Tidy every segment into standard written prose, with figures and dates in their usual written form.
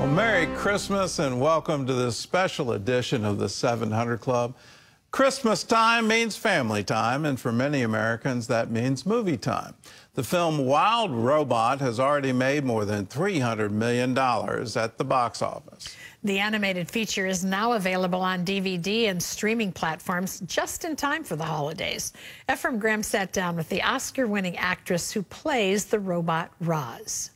Well, Merry Christmas and welcome to this special edition of the 700 Club. Christmas time means family time, and for many Americans, that means movie time. The film Wild Robot has already made more than $300 million at the box office. The animated feature is now available on DVD and streaming platforms just in time for the holidays. Ephraim Graham sat down with the Oscar-winning actress who plays the robot Roz.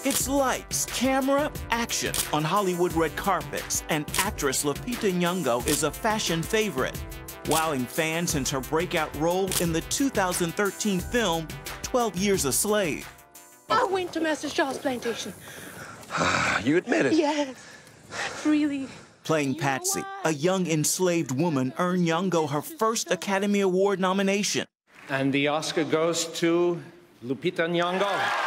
It's lights, camera, action on Hollywood red carpets, and actress Lupita Nyong'o is a fashion favorite, wowing fans since her breakout role in the 2013 film 12 Years a Slave. I went to Master Shaw's plantation. You admit it? Yes, really. Playing Patsy, a young enslaved woman, earned Nyong'o her first Academy Award nomination. And the Oscar goes to Lupita Nyong'o.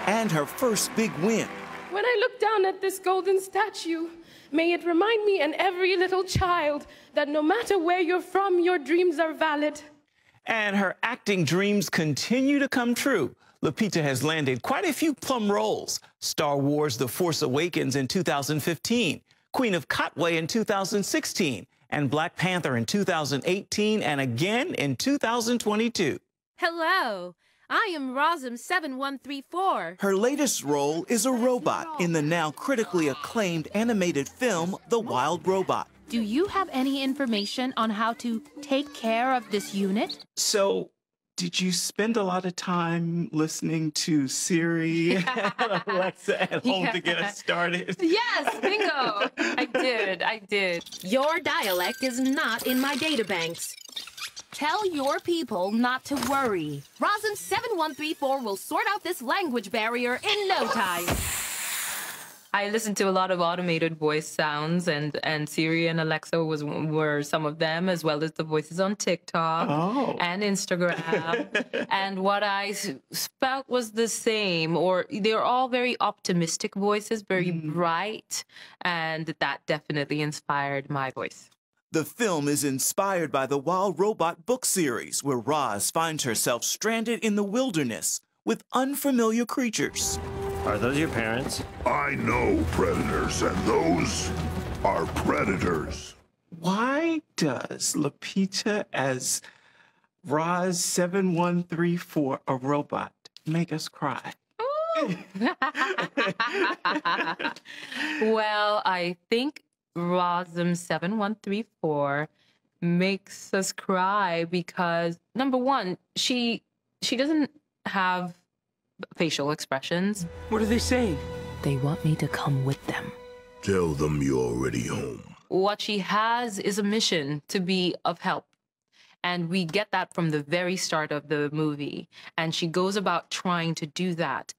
And her first big win. When I look down at this golden statue, may it remind me and every little child that no matter where you're from, your dreams are valid. And her acting dreams continue to come true. Lupita has landed quite a few plum roles. Star Wars: The Force Awakens in 2015, Queen of Katwe in 2016, and Black Panther in 2018, and again in 2022. Hello, I am Rosm 7134. Her latest role is a robot in the now critically acclaimed animated film, The Wild Robot. Do you have any information on how to take care of this unit? So, did you spend a lot of time listening to Siri and Alexa at home to get us started? Yes, bingo! I did. Your dialect is not in my databanks. Tell your people not to worry. Rosm 7134 will sort out this language barrier in no time. I listened to a lot of automated voice sounds, and Siri and Alexa were some of them, as well as the voices on TikTok and Instagram. And what I felt was the same, or they're all very optimistic voices, very bright, and that definitely inspired my voice. The film is inspired by the Wild Robot book series, where Roz finds herself stranded in the wilderness with unfamiliar creatures. Are those your parents? I know predators, and those are predators. Why does Lupita as Roz 7134, a robot, make us cry? Well, I think Rosm 7134 makes us cry because, number one, she doesn't have facial expressions. What are they saying? They want me to come with them. Tell them you're already home. What she has is a mission to be of help. And we get that from the very start of the movie. And she goes about trying to do that.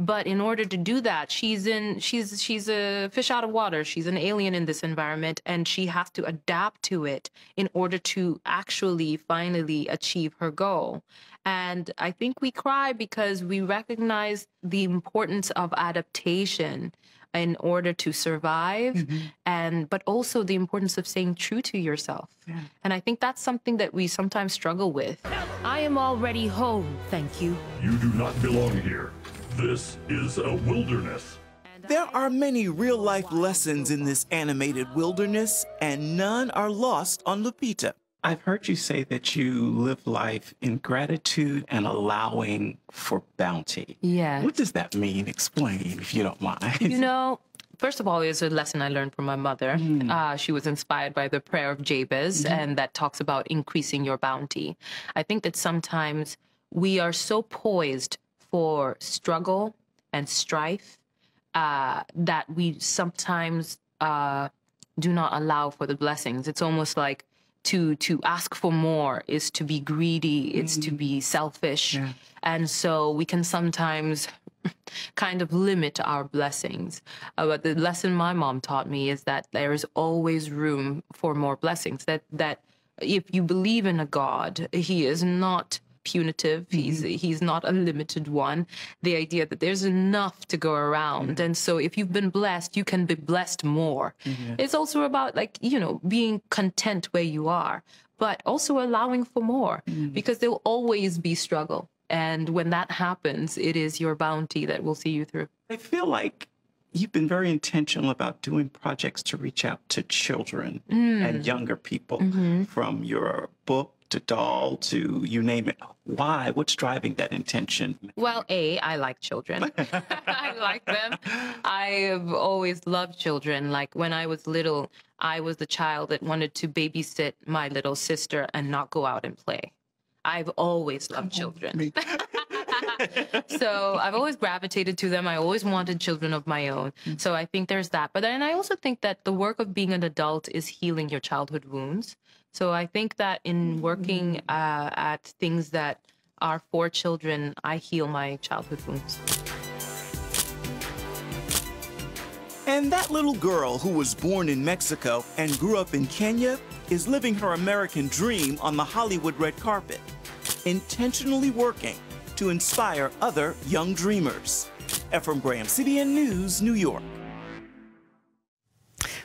But in order to do that, she's a fish out of water. She's an alien in this environment, and she has to adapt to it in order to actually finally achieve her goal. And I think we cry because we recognize the importance of adaptation in order to survive, but also the importance of staying true to yourself. Yeah. And I think that's something that we sometimes struggle with. I am already home, thank you. You do not belong here. This is a wilderness. There are many real-life lessons in this animated wilderness, and none are lost on Lupita. I've heard you say that you live life in gratitude and allowing for bounty. Yes. What does that mean? Explain, if you don't mind. You know, first of all, it's a lesson I learned from my mother. She was inspired by the prayer of Jabez, and that talks about increasing your bounty. I think that sometimes we are so poised for struggle and strife that we sometimes do not allow for the blessings. It's almost like to ask for more is to be greedy, it's to be selfish. Yeah. And so we can sometimes kind of limit our blessings. But the lesson my mom taught me is that there is always room for more blessings, that if you believe in a God, he is not punitive. He's not a limited one. The idea that there's enough to go around. And so if you've been blessed, you can be blessed more. It's also about, like, you know, being content where you are, but also allowing for more, because there will always be struggle. And when that happens, it is your bounty that will see you through. I feel like you've been very intentional about doing projects to reach out to children and younger people, from your book to doll to you name it. Why? What's driving that intention? Well, I like children. I like them. I've always loved children. Like when I was little, I was the child that wanted to babysit my little sister and not go out and play. I've always loved children. So I've always gravitated to them. I always wanted children of my own. So I think there's that. But then I also think that the work of being an adult is healing your childhood wounds. So I think that in working at things that are for children, I heal my childhood wounds. And that little girl who was born in Mexico and grew up in Kenya is living her American dream on the Hollywood red carpet, intentionally working to inspire other young dreamers. Ephraim Graham, CBN News, New York.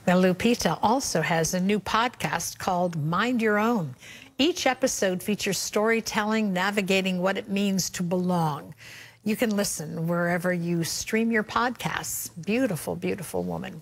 Well, Lupita also has a new podcast called Mind Your Own. Each episode features storytelling, navigating what it means to belong. You can listen wherever you stream your podcasts. Beautiful, beautiful woman.